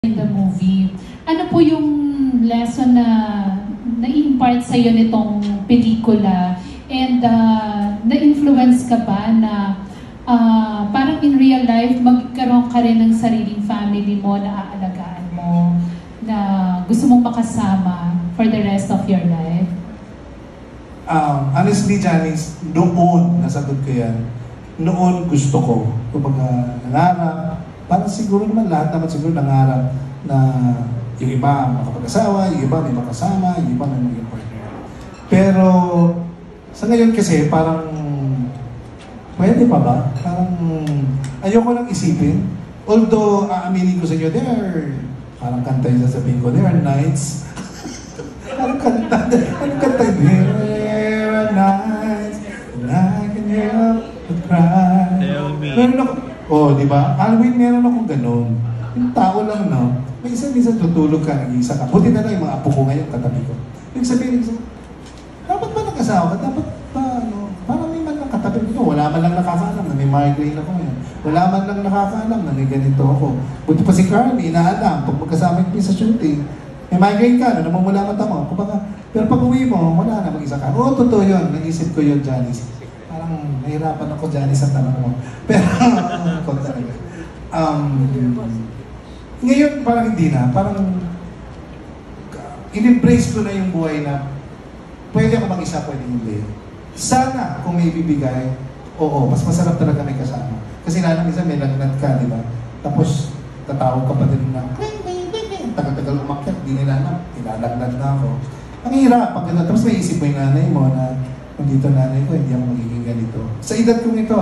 in the movie. Ano po yung lesson na na-impart sa iyo nitong pelikula? And na-influence ka ba na parang in real life magkaroon ka rin ng sariling family mo na aalagaan mo, na gusto mong makasama for the rest of your life? Honestly, Janice, noon nasagot ko yan. Noon gusto ko. Kumbaga, nangarap. Parang siguro naman, lahat naman siguro nangarap na yung iba makapag-asawa, yung iba may makasama, yung iba may maging partner. Pero, sa ngayon kasi, parang, pwede pa ba? Parang, ayoko lang isipin. Although, aaminin ko sa inyo, parang kanta yung sasabihin ko, there are nights. Parang kanta, there are nights, and I can help but cry. Meron ako, di ba? Halloween, meron akong ganun. Yung tao lang, no? May isa-isa tutulog ka, nag-iisa ka. Buti na lang yung mga apo ko ngayon, katabi ko. Yung sabihin, dapat ba nag-asawa ka? Dapat ba, parang may man lang katabi ko. Wala man lang nakakaalam na may migraine ako ngayon. Wala man lang nakakaalam na may ganito ako. Buti pa si Carly, inaalam. Pag magkasama yung sa shooting, may migraine ka, namumula mata mo. Pero pag uwi mo, wala na, mag-isa ka. Oo, totoo yun. Nag-isip ko yun, Janice. Parang nahirapan ako, Janice, sa tanong mo. Pero, ako talaga. Ngayon, parang hindi na. Parang, in-embrace ko na yung buhay na pwede ako mag-isa, pwede hindi. Sana, kung may bibigay, oo, mas masarap talaga may kasama. Kasi lalo minsan may lagnat ka, di ba? Tapos, tatawag ka pa din na, tagal-tagal umakyat, di nila na, tinalagnat na ako. Ang hirap, pag gano'n. Tapos may isip mo yung nanay mo na, kung dito nanay ko, hindi ako magiging ganito. Sa edad kong ito,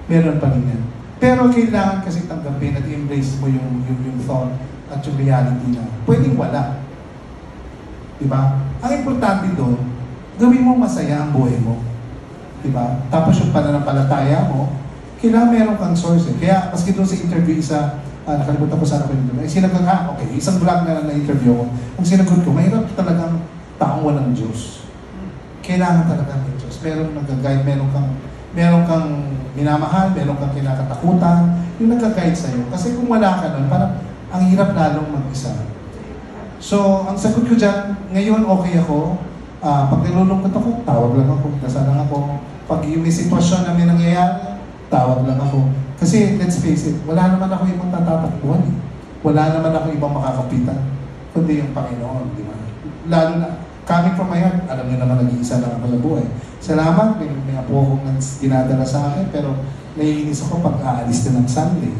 meron pa rin yan. Pero kailangan kasi tanggapin at embrace mo yung thought at yung reality na pwedeng wala. Diba? Ang importante doon, gawin mo masaya ang buhay mo. Diba? Tapos yung pananampalataya mo, kailangan meron kang source. Kaya, maski doon sa interview, nakalimutan ko sana ko dito. Sinagot okay, isang vlog na na-interview ko. Ang sinagot ko, mahirap talagang taong walang Diyos. Kailangan talaga ng Diyos. Meron nag-guide, meron kang minamahal, meron kang kinakatakutan, yung nag-guide sa'yo. Kasi kung wala ka nun, parang ang hirap lalong mag-isa. So, ang sagot ko dyan, ngayon okay ako. Pag nilulungkot ako, tawag lang ako, nasa lang ako. Pag yung may sitwasyon na may nangyayari, tawag lang ako. Kasi, let's face it, wala naman ako ibang tatatakbuhan eh. Wala naman ako ibang makakapitan, kundi yung Panginoon, di ba? Lalo na, coming from my heart, alam niyo naman nag-iisa lang ako sa buhay. Salamat, may apo akong dinadala sa akin, pero naiinis ako pag aalis din ng Sunday.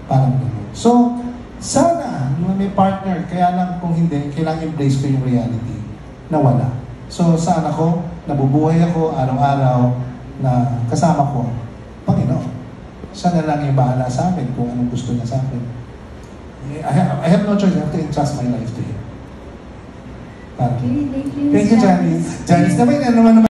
Parang gano'n. So, sana, may partner, kaya lang kung hindi, kailangan embrace ko yung reality na wala. So, sana ako, nabubuhay ako araw-araw na kasama ko, Panginoon. Siya na lang yung bahala sa akin kung anong gusto niya sa akin. I have no choice. I have to entrust my life to Him. Okay, thank you. Thank you, Janice. Janice, naman